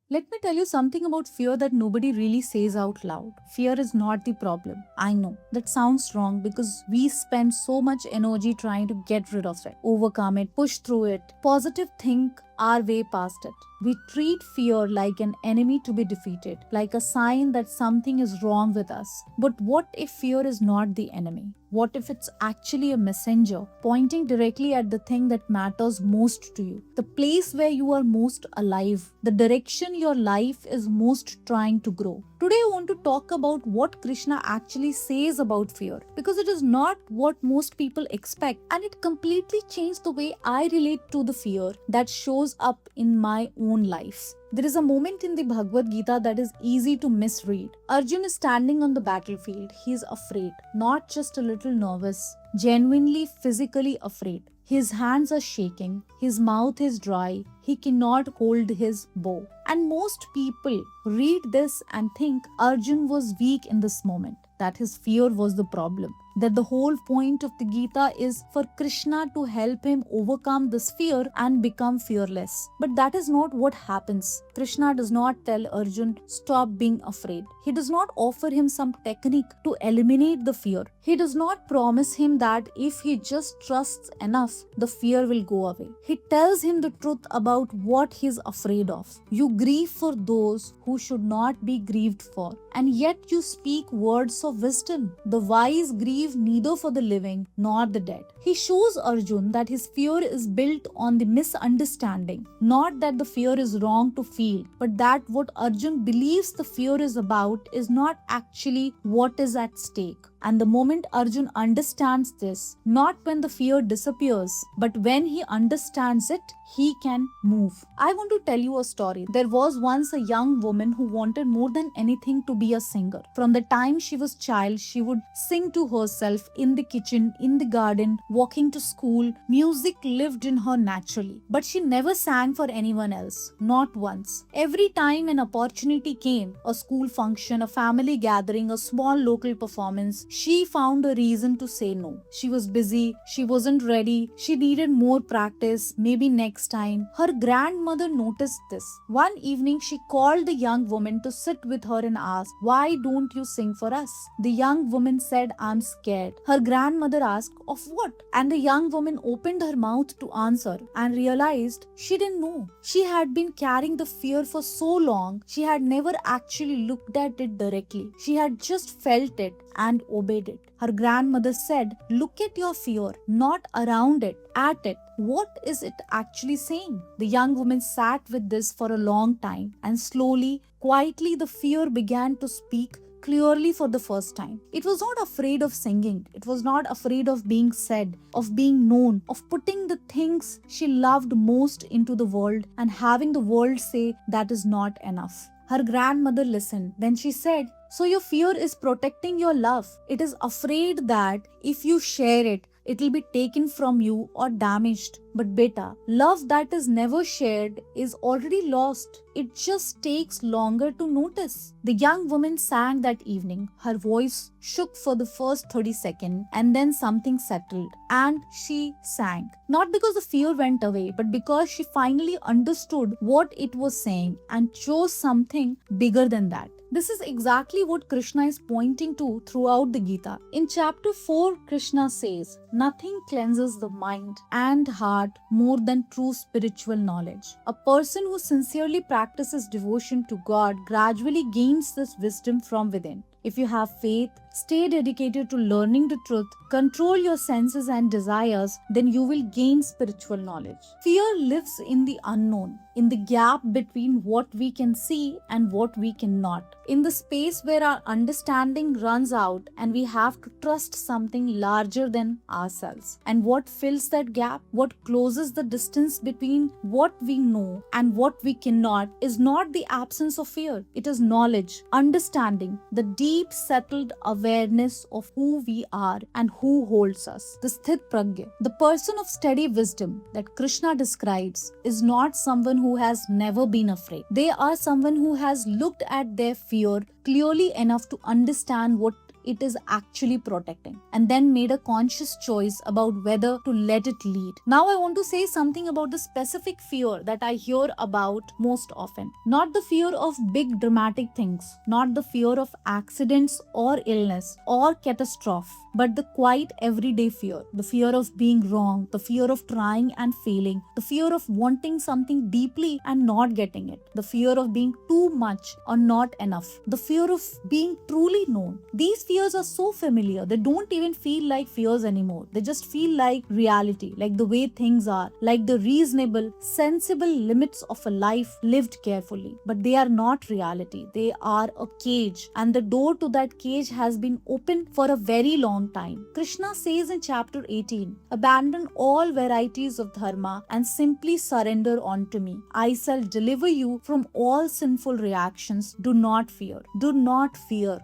Let me tell you something about fear that nobody really says out loud. Fear is not the problem. I know that sounds wrong because we spend so much energy trying to get rid of it, overcome it, push through it, positive think our way past it. We treat fear like an enemy to be defeated, like a sign that something is wrong with us. But what if fear is not the enemy? What if it's actually a messenger pointing directly at the thing that matters most to you? The place where you are most alive, the direction your life is most trying to grow. Today, I want to talk about what Krishna actually says about fear because it is not what most people expect, and it completely changed the way I relate to the fear that shows up in my own life. There is a moment in the Bhagavad Gita that is easy to misread. Arjuna is standing on the battlefield. He is afraid, not just a little nervous, genuinely physically afraid. His hands are shaking, his mouth is dry, he cannot hold his bow. And most people read this and think Arjun was weak in this moment, that his fear was the problem. That the whole point of the Gita is for Krishna to help him overcome this fear and become fearless. But that is not what happens. Krishna does not tell Arjun, stop being afraid. He does not offer him some technique to eliminate the fear. He does not promise him that if he just trusts enough, the fear will go away. He tells him the truth about what he is afraid of. You grieve for those who should not be grieved for, and yet you speak words of wisdom. The wise grieve neither for the living nor the dead. He shows Arjun that his fear is built on the misunderstanding, not that the fear is wrong to feel, but that what Arjun believes the fear is about is not actually what is at stake. And the moment Arjun understands this, not when the fear disappears, but when he understands it, he can move. I want to tell you a story. There was once a young woman who wanted more than anything to be a singer. From the time she was child, she would sing to herself in the kitchen, in the garden, walking to school. Music lived in her naturally. But she never sang for anyone else. Not once. Every time an opportunity came, a school function, a family gathering, a small local performance, she found a reason to say no. She was busy, she wasn't ready, she needed more practice, maybe next time. Her grandmother noticed this. One evening, she called the young woman to sit with her and asked, why don't you sing for us? The young woman said, I'm scared. Her grandmother asked, of what? And the young woman opened her mouth to answer and realized she didn't know. She had been carrying the fear for so long, she had never actually looked at it directly. She had just felt it and obeyed it. Her grandmother said, look at your fear, not around it, at it. What is it actually saying? The young woman sat with this for a long time, and slowly, quietly, the fear began to speak clearly for the first time. It was not afraid of singing. It was not afraid of being said, of being known, of putting the things she loved most into the world and having the world say that is not enough. Her grandmother listened. Then she said, so your fear is protecting your love. It is afraid that if you share it, it will be taken from you or damaged. But beta, love that is never shared is already lost. It just takes longer to notice. The young woman sang that evening. Her voice shook for the first 30 seconds and then something settled and she sang. Not because the fear went away, but because she finally understood what it was saying and chose something bigger than that. This is exactly what Krishna is pointing to throughout the Gita. In chapter 4, Krishna says, nothing cleanses the mind and heart more than true spiritual knowledge. A person who sincerely practices devotion to God gradually gains this wisdom from within. If you have faith, stay dedicated to learning the truth, control your senses and desires, then you will gain spiritual knowledge. Fear lives in the unknown, in the gap between what we can see and what we cannot, in the space where our understanding runs out and we have to trust something larger than ourselves. And what fills that gap, what closes the distance between what we know and what we cannot, is not the absence of fear. It is knowledge, understanding, the deep settled awareness of who we are and who holds us. The Sthit Pragya, the person of steady wisdom that Krishna describes, is not someone who has never been afraid. They are someone who has looked at their fear clearly enough to understand what it is actually protecting, and then made a conscious choice about whether to let it lead. Now I want to say something about the specific fear that I hear about most often. Not the fear of big dramatic things, not the fear of accidents or illness or catastrophe, but the quiet everyday fear. The fear of being wrong, the fear of trying and failing, the fear of wanting something deeply and not getting it, the fear of being too much or not enough, the fear of being truly known. These fears are so familiar, they don't even feel like fears anymore. They just feel like reality, like the way things are, like the reasonable, sensible limits of a life lived carefully. But they are not reality, they are a cage, and the door to that cage has been open for a very long time. Krishna says in chapter 18, abandon all varieties of dharma and simply surrender unto me. I shall deliver you from all sinful reactions. Do not fear. Do not fear.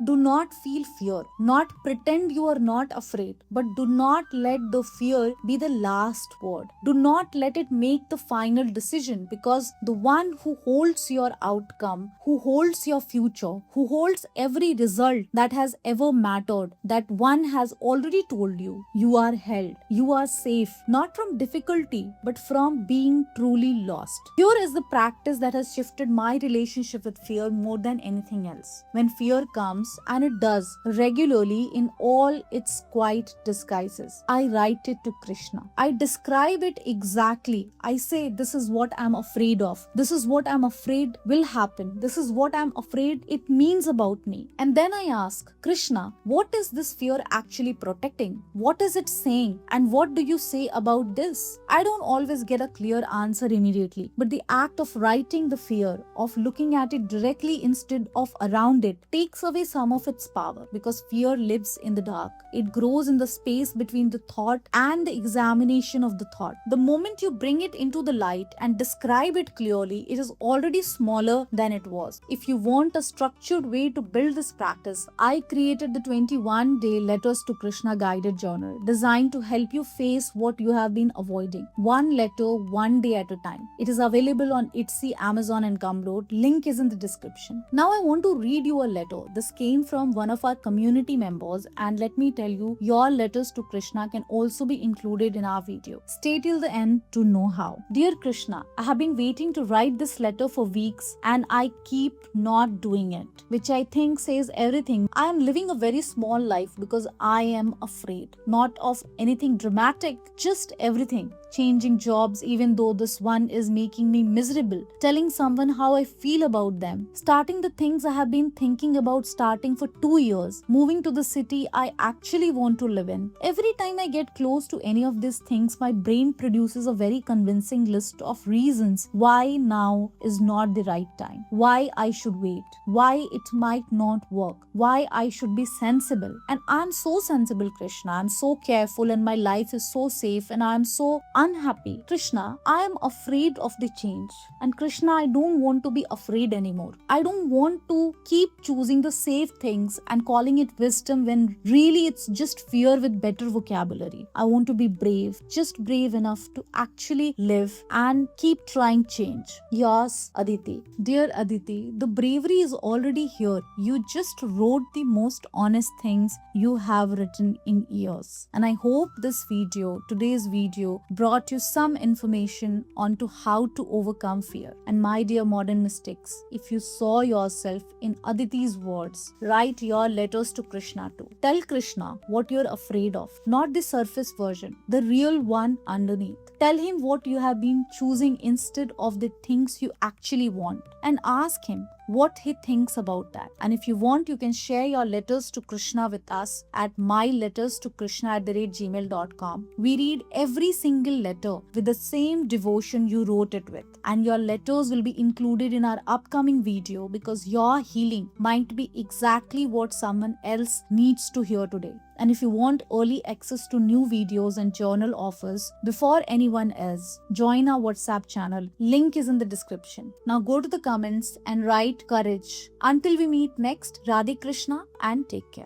Do not feel fear. Not pretend you are not afraid. But do not let the fear be the last word. Do not let it make the final decision, because the one who holds your outcome, who holds your future, who holds every result that has ever mattered, that one has already told you, you are held. You are safe, not from difficulty, but from being truly lost. Here is the practice that has shifted my relationship with fear more than anything else. When fear comes, and it does regularly in all its quiet disguises, I write it to Krishna. I describe it exactly. I say, this is what I'm afraid of. This is what I'm afraid will happen. This is what I'm afraid it means about me. And then I ask, Krishna, what is this fear actually protecting? What is it saying? And what do you say about this? I don't always get a clear answer immediately, but the act of writing the fear, of looking at it directly instead of around it, takes away some of its power, because fear lives in the dark. It grows in the space between the thought and the examination of the thought. The moment you bring it into the light and describe it clearly, it is already smaller than it was. If you want a structured way to build this practice, I created the 21-day Letters to Krishna guided journal, designed to help you face what you have been avoiding, one letter, one day at a time. It is available on Etsy, Amazon and Gumroad. Link is in the description. Now I want to read you a letter. This came from one of our community members, and let me tell you, your letters to Krishna can also be included in our video. Stay till the end to know how. Dear Krishna, I have been waiting to write this letter for weeks and I keep not doing it, which I think says everything. I am living a very small life because I am afraid, not of anything dramatic, just everything. Changing jobs even though this one is making me miserable, telling someone how I feel about them, starting the things I have been thinking about starting for 2 years, moving to the city I actually want to live in. Every time I get close to any of these things, my brain produces a very convincing list of reasons why now is not the right time, why I should wait, why it might not work, why I should be sensible. And I'm so sensible, Krishna. I'm so careful and my life is so safe and I'm so unhappy. Krishna, I am afraid of the change. And Krishna, I don't want to be afraid anymore. I don't want to keep choosing the safe things and calling it wisdom when really it's just fear with better vocabulary. I want to be brave, just brave enough to actually live and keep trying change. Yes, Aditi. Dear Aditi, the bravery is already here. You just wrote the most honest things you have written in years. And I hope this video, today's video, brought you some information onto how to overcome fear. And my dear modern mystics, if you saw yourself in Aditi's words, write your letters to Krishna too. Tell Krishna what you're afraid of, not the surface version, the real one underneath. Tell him what you have been choosing instead of the things you actually want, and ask him what he thinks about that. And if you want, you can share your letters to Krishna with us at mylettersToKrishna@gmail.com. We read every single letter with the same devotion you wrote it with, and your letters will be included in our upcoming video, because your healing might be exactly what someone else needs to hear today. And if you want early access to new videos and journal offers before anyone else, join our WhatsApp channel. Link is in the description. Now go to the comments and write courage. Until we meet next, Radhe Krishna and take care.